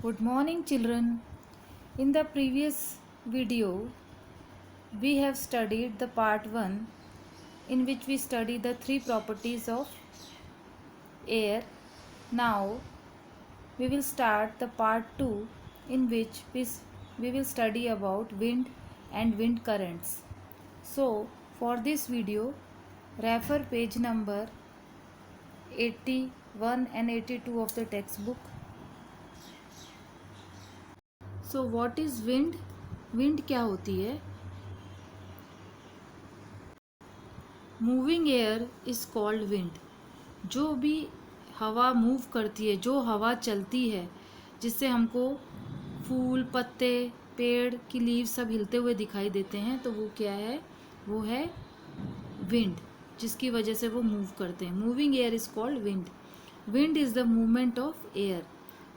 Good morning, children. In the previous video, we have studied the part 1 in which we study the three properties of air. Now, we will start the part 2 in which we will study about wind and wind currents. So, for this video, refer page number 81 and 82 of the textbook. So what is wind? Wind क्या होती है? Moving air is called wind. जो भी हवा move करती है, जो हवा चलती है, जिससे हमको फूल, पत्ते, पेड़ की लीव सब हिलते हुए दिखाई देते हैं, तो वो क्या है? वो है विंड, जिसकी वजह से वो मूव करते हैं. Moving air is called wind. Wind is the movement of air.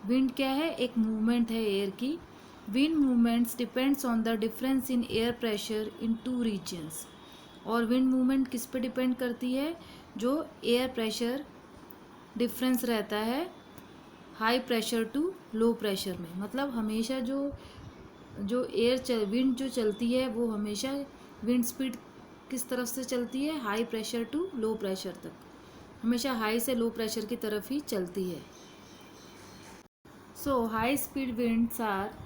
Wind क्या है? एक मूवमेंट है एयर की. Wind movements depends on the difference in air pressure in two reasons. और विंड मूवमेंट किस पे डिपेंड करती है? जो एयर प्रेशर डिफरेंस रहता है high pressure to low pressure में. मतलब हमेशा जो विंड जो चलती है वो हमेशा विंड स्पीड किस तरफ से चलती है? High pressure to low pressure तक. हमेशा हाई से लो प्रेशर की तरफ ही चलती है. So high speed winds are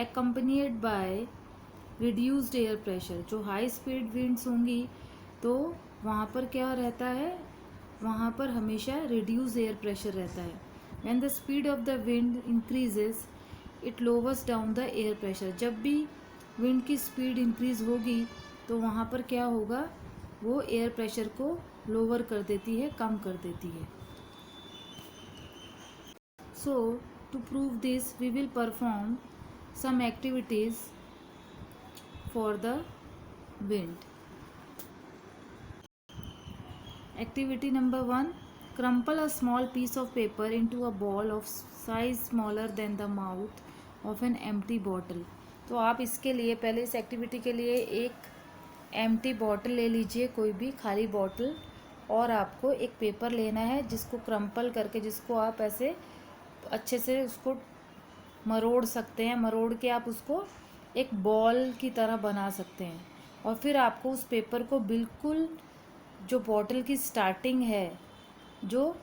accompanied by reduced air pressure. जो हाई स्पीड विंड्स होंगी तो वहाँ पर क्या रहता है? वहाँ पर हमेशा रिड्यूस एयर प्रेशर रहता है. when the speed of the wind increases it lowers down the air pressure. जब भी विंड की स्पीड इंक्रीज होगी तो वहाँ पर क्या होगा? वो एयर प्रेशर को लोअर कर देती है, कम कर देती है. So to prove this we will perform some activities for the wind. Activity number 1, crumple a small piece of paper into a ball of size smaller than the mouth of an empty bottle. तो आप इसके लिए पहले इस activity के लिए एक empty bottle ले लीजिए, कोई भी खाली बॉटल, और आपको एक पेपर लेना है जिसको क्रम्पल करके, जिसको आप ऐसे अच्छे से उसको मरोड़ सकते हैं. मरोड़ के आप उसको एक बॉल की तरह बना सकते हैं. और फिर आपको उस पेपर को बिल्कुल जो बॉटल की स्टार्टिंग है, जो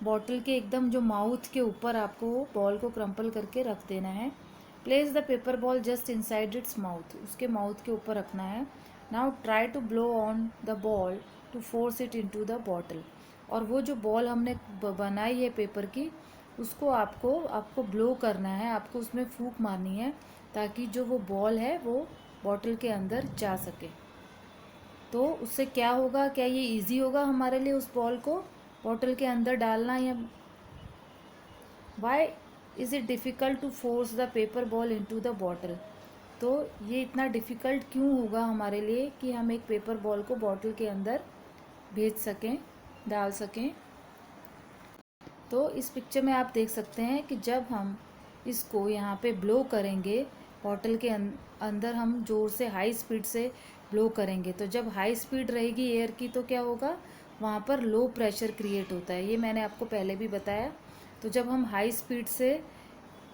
बॉटल के एकदम जो माउथ के ऊपर आपको बॉल को क्रम्पल करके रख देना है. Place the paper ball just inside its mouth. उसके माउथ के ऊपर रखना है. Now try to blow on the ball to force it into the bottle. और वो जो बॉल हमने बनाई है पेपर की, उसको आपको ब्लो करना है. आपको उसमें फूंक मारनी है ताकि जो वो बॉल है वो बॉटल के अंदर जा सके. तो उससे क्या होगा? क्या ये इजी होगा हमारे लिए उस बॉल को बॉटल के अंदर डालना? या why is it difficult to force the paper ball into the bottle? तो ये इतना डिफ़िकल्ट क्यों होगा हमारे लिए कि हम एक पेपर बॉल को बॉटल के अंदर भेज सकें, डाल सकें? तो इस पिक्चर में आप देख सकते हैं कि जब हम इसको यहाँ पे ब्लो करेंगे बॉटल के अंदर, हम ज़ोर से हाई स्पीड से ब्लो करेंगे. तो जब हाई स्पीड रहेगी एयर की तो क्या होगा? वहाँ पर लो प्रेशर क्रिएट होता है. ये मैंने आपको पहले भी बताया. तो जब हम हाई स्पीड से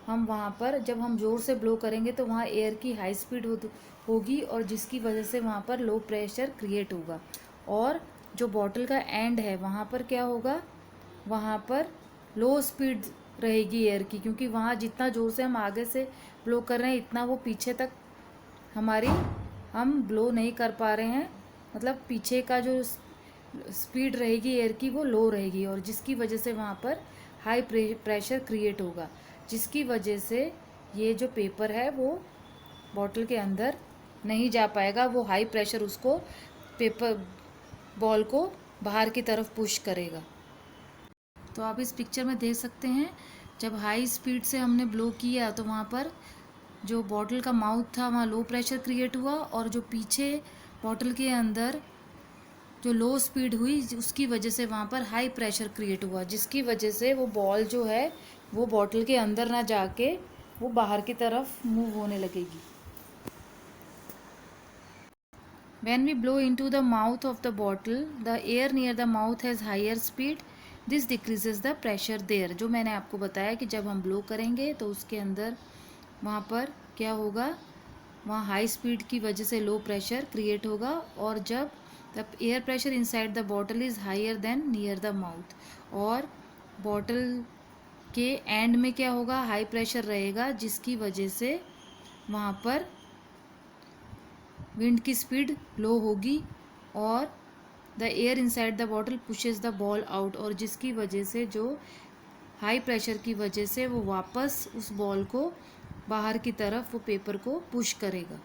हम वहाँ पर जब हम ज़ोर से ब्लो करेंगे तो वहाँ एयर की हाई स्पीड होगी और जिसकी वजह से वहाँ पर लो प्रेशर क्रिएट होगा. और जो बॉटल का एंड है वहाँ पर क्या होगा? वहाँ पर लो स्पीड रहेगी एयर की, क्योंकि वहाँ जितना ज़ोर से हम आगे से ब्लो कर रहे हैं इतना वो पीछे तक हम ब्लो नहीं कर पा रहे हैं. मतलब पीछे का जो स्पीड रहेगी एयर की वो लो रहेगी और जिसकी वजह से वहाँ पर हाई प्रेशर क्रिएट होगा, जिसकी वजह से ये जो पेपर है वो बॉटल के अंदर नहीं जा पाएगा. वो हाई प्रेशर उसको पेपर बॉल को बाहर की तरफ पुश करेगा. तो आप इस पिक्चर में देख सकते हैं जब हाई स्पीड से हमने ब्लो किया तो वहाँ पर जो बॉटल का माउथ था वहाँ लो प्रेशर क्रिएट हुआ और जो पीछे बॉटल के अंदर जो लो स्पीड हुई उसकी वजह से वहाँ पर हाई प्रेशर क्रिएट हुआ, जिसकी वजह से वो बॉल जो है वो बॉटल के अंदर ना जाके वो बाहर की तरफ मूव होने लगेगी. When we blow into the mouth of the bottle, the air near the mouth has higher speed this decreases the pressure there. जो मैंने आपको बताया कि जब हम ब्लो करेंगे तो उसके अंदर वहाँ पर क्या होगा, वहाँ हाई स्पीड की वजह से लो प्रेशर क्रिएट होगा, और जब the air pressure inside the bottle is higher than near the mouth, और बॉटल के एंड में क्या होगा, हाई प्रेशर रहेगा, जिसकी वजह से वहाँ पर विंड की स्पीड लो होगी और the air inside the bottle pushes the ball out, और जिसकी वजह से जो हाई प्रेशर की वजह से वो वापस उस बॉल को बाहर की तरफ वो पेपर को पुश करेगा।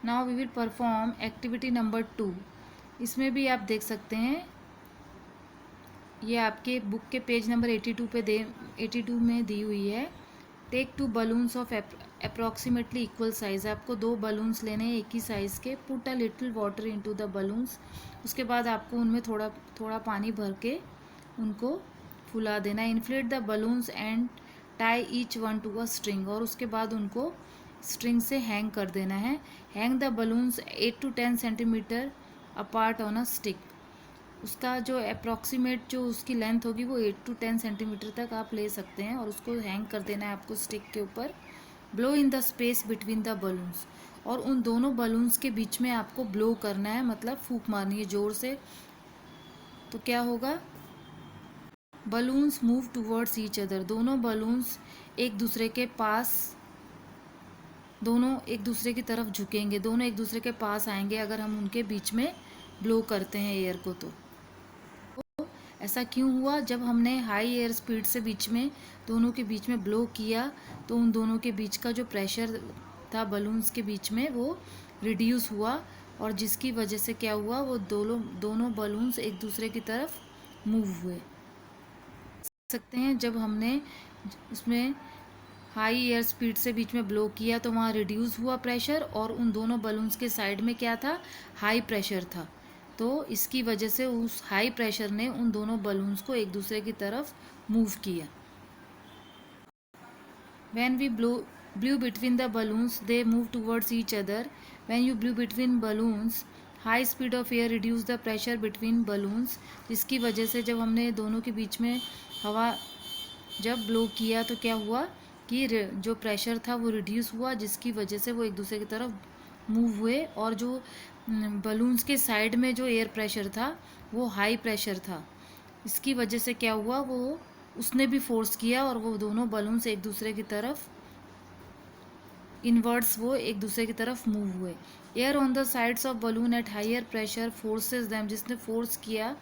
Now we will perform activity number 2। इसमें भी आप देख सकते हैं, ये आपके बुक के पेज नंबर 82 में दी हुई है। Take 2 balloons of approximately equal size. आपको 2 बलून्स लेने हैं एक ही साइज़ के। Put a little water into the balloons. उसके बाद आपको उनमें थोड़ा थोड़ा पानी भर के उनको फुला देना। Inflate the balloons and tie each one to a string. और उसके बाद उनको स्ट्रिंग से हैंग कर देना है। Hang the balloons 8 to 10 centimetre apart on a stick. उसका जो अप्रॉक्सीमेट जो उसकी लेंथ होगी वो 8 to 10 सेंटीमीटर तक आप ले सकते हैं, और उसको हैंग कर देना है आपको स्टिक के ऊपर। Blow in the space between the balloons. और उन दोनों बलून्स के बीच में आपको ब्लो करना है, मतलब फूंक मारनी है जोर से। तो क्या होगा, balloons move towards each other. दोनों बलून्स एक दूसरे के पास, दोनों एक दूसरे की तरफ झुकेंगे, दोनों एक दूसरे के पास आएंगे अगर हम उनके बीच में ब्लो करते हैं एयर को। तो ऐसा क्यों हुआ, जब हमने हाई एयर स्पीड से बीच में दोनों के बीच में ब्लो किया तो उन दोनों के बीच का जो प्रेशर था बलून्स के बीच में वो रिड्यूस हुआ, और जिसकी वजह से क्या हुआ, वो दोनों बलून्स एक दूसरे की तरफ मूव हुए। सकते हैं जब हमने उसमें हाई एयर स्पीड से बीच में ब्लो किया तो वहाँ रिड्यूस हुआ प्रेशर, और उन दोनों बलून्स के साइड में क्या था, हाई प्रेशर था। तो इसकी वजह से उस हाई प्रेशर ने उन दोनों बलून्स को एक दूसरे की तरफ मूव किया। When we blew between the balloons, they move towards each other. When you blew between balloons, high speed of air reduced the pressure between balloons. जिसकी वजह से जब हमने दोनों के बीच में हवा जब ब्लो किया तो क्या हुआ कि जो प्रेशर था वो रिड्यूस हुआ, जिसकी वजह से वो एक दूसरे की तरफ मूव हुए, और जो बलून्स के साइड में जो एयर प्रेशर था वो हाई प्रेशर था। इसकी वजह से क्या हुआ, वो उसने भी फोर्स किया और वो दोनों बलून्स एक दूसरे की तरफ इनवर्ट्स वो एक दूसरे की तरफ मूव हुए। Air on the sides of balloon at higher pressure forces them. जिसने फोर्स किया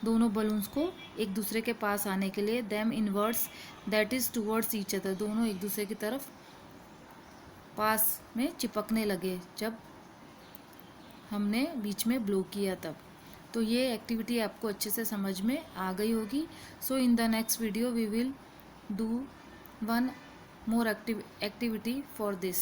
दोनों बलून्स को एक दूसरे के पास आने के लिए। Them inverts that is towards each other. दोनों एक दूसरे की तरफ पास में चिपकने लगे जब हमने बीच में ब्लो किया तब। तो ये एक्टिविटी आपको अच्छे से समझ में आ गई होगी। So in the next video we will do one more activity for this.